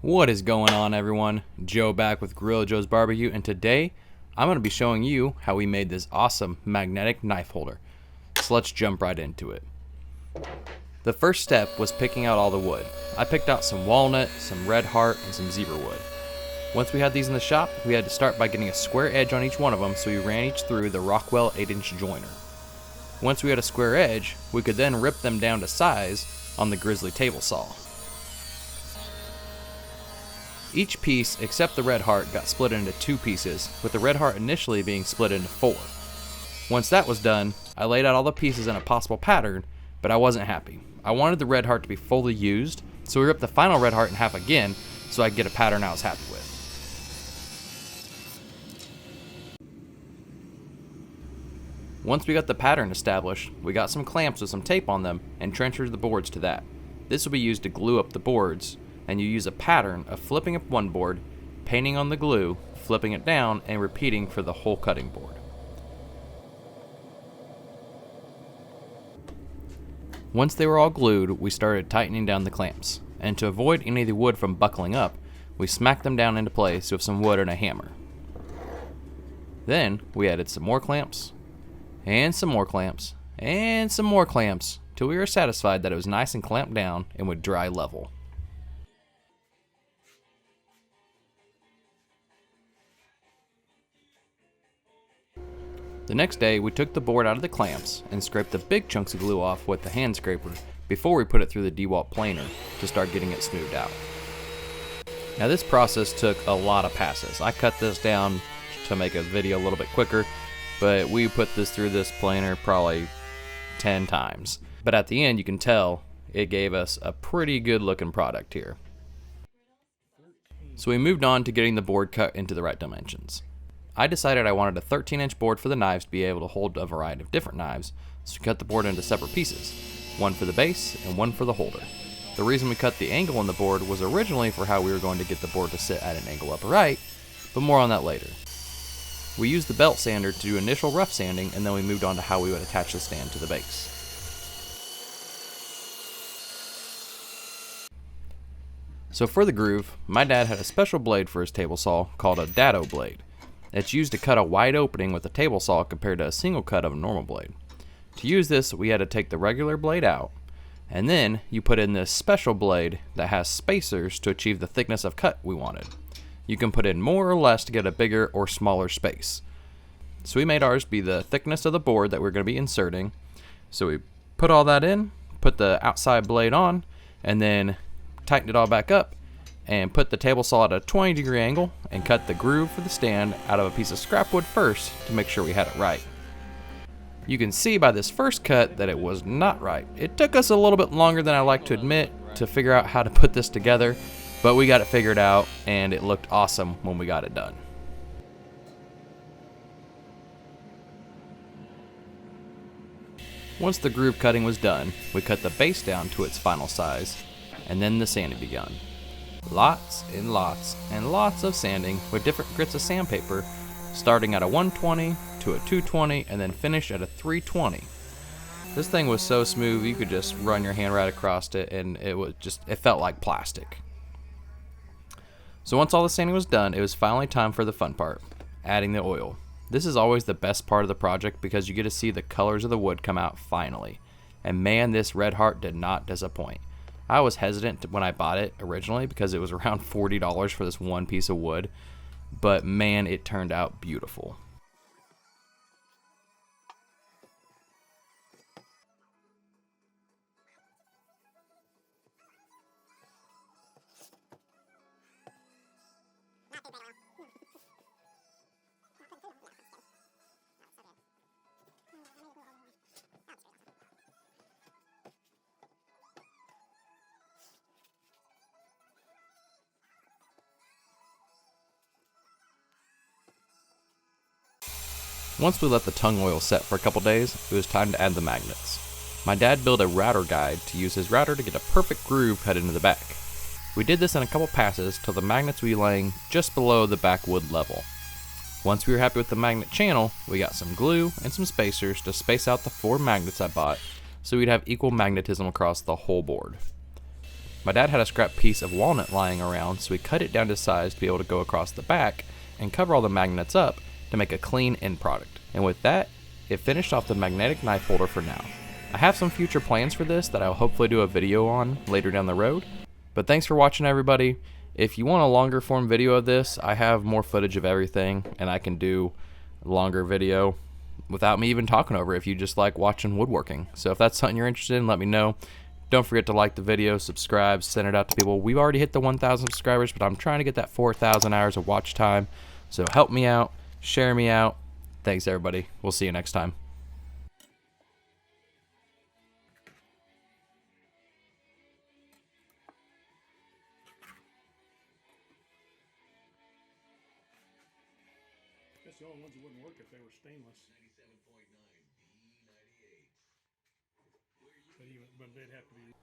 What is going on, everyone? Joe back with Gorilla Joe's Barbecue, and today I'm going to be showing you how we made this awesome magnetic knife holder. So let's jump right into it. The first step was picking out all the wood. I picked out some walnut, some red heart, and some zebra wood. Once we had these in the shop, we had to start by getting a square edge on each one of them, so we ran each through the Rockwell 8-inch joiner. Once we had a square edge, we could then rip them down to size on the Grizzly table saw. Each piece, except the red heart, got split into 2 pieces, with the red heart initially being split into 4. Once that was done, I laid out all the pieces in a possible pattern, but I wasn't happy. I wanted the red heart to be fully used, so we ripped the final red heart in half again so I could get a pattern I was happy with. Once we got the pattern established, we got some clamps with some tape on them and trenchered the boards to that. This will be used to glue up the boards, and you use a pattern of flipping up one board, painting on the glue, flipping it down, and repeating for the whole cutting board. Once they were all glued, we started tightening down the clamps, and to avoid any of the wood from buckling up, we smacked them down into place with some wood and a hammer. Then we added some more clamps, and some more clamps, and some more clamps, till we were satisfied that it was nice and clamped down and would dry level. The next day, we took the board out of the clamps and scraped the big chunks of glue off with the hand scraper before we put it through the DeWalt planer to start getting it smoothed out. Now this process took a lot of passes. I cut this down to make a video a little bit quicker, but we put this through this planer probably 10 times. But at the end, you can tell it gave us a pretty good looking product here. So we moved on to getting the board cut into the right dimensions. I decided I wanted a 13-inch board for the knives to be able to hold a variety of different knives, so we cut the board into separate pieces, one for the base and one for the holder. The reason we cut the angle on the board was originally for how we were going to get the board to sit at an angle upright, but more on that later. We used the belt sander to do initial rough sanding, and then we moved on to how we would attach the stand to the base. So for the groove, my dad had a special blade for his table saw called a dado blade. It's used to cut a wide opening with a table saw compared to a single cut of a normal blade. To use this, we had to take the regular blade out, and then you put in this special blade that has spacers to achieve the thickness of cut we wanted. You can put in more or less to get a bigger or smaller space. So we made ours be the thickness of the board that we're going to be inserting. So we put all that in, put the outside blade on, and then tightened it all back up, and put the table saw at a 20-degree angle and cut the groove for the stand out of a piece of scrap wood first to make sure we had it right. You can see by this first cut that it was not right. It took us a little bit longer than I like to admit to figure out how to put this together, but we got it figured out and it looked awesome when we got it done. Once the groove cutting was done, we cut the base down to its final size, and then the sanding begun. Lots and lots and lots of sanding with different grits of sandpaper, starting at a 120 to a 220 and then finish at a 320. This thing was so smooth you could just run your hand right across it, and it felt like plastic. So once all the sanding was done, it was finally time for the fun part, adding the oil. This is always the best part of the project because you get to see the colors of the wood come out finally. And man, this red heart did not disappoint. I was hesitant when I bought it originally because it was around $40 for this one piece of wood, but man, it turned out beautiful. Once we let the tung oil set for a couple days, it was time to add the magnets. My dad built a router guide to use his router to get a perfect groove cut into the back. We did this in a couple passes till the magnets would be laying just below the back wood level. Once we were happy with the magnet channel, we got some glue and some spacers to space out the 4 magnets I bought so we'd have equal magnetism across the whole board. My dad had a scrap piece of walnut lying around, so he cut it down to size to be able to go across the back and cover all the magnets up to make a clean end product. And with that, it finished off the magnetic knife holder for now. I have some future plans for this that I'll hopefully do a video on later down the road. But thanks for watching, everybody. If you want a longer form video of this, I have more footage of everything, and I can do a longer video without me even talking over it if you just like watching woodworking. So if that's something you're interested in, let me know. Don't forget to like the video, subscribe, send it out to people. We've already hit the 1,000 subscribers, but I'm trying to get that 4,000 hours of watch time. So help me out, share me out. Thanks, everybody. We'll see you next time. That's the only ones that wouldn't work if they were stainless. 97.9 B98. But they'd have to be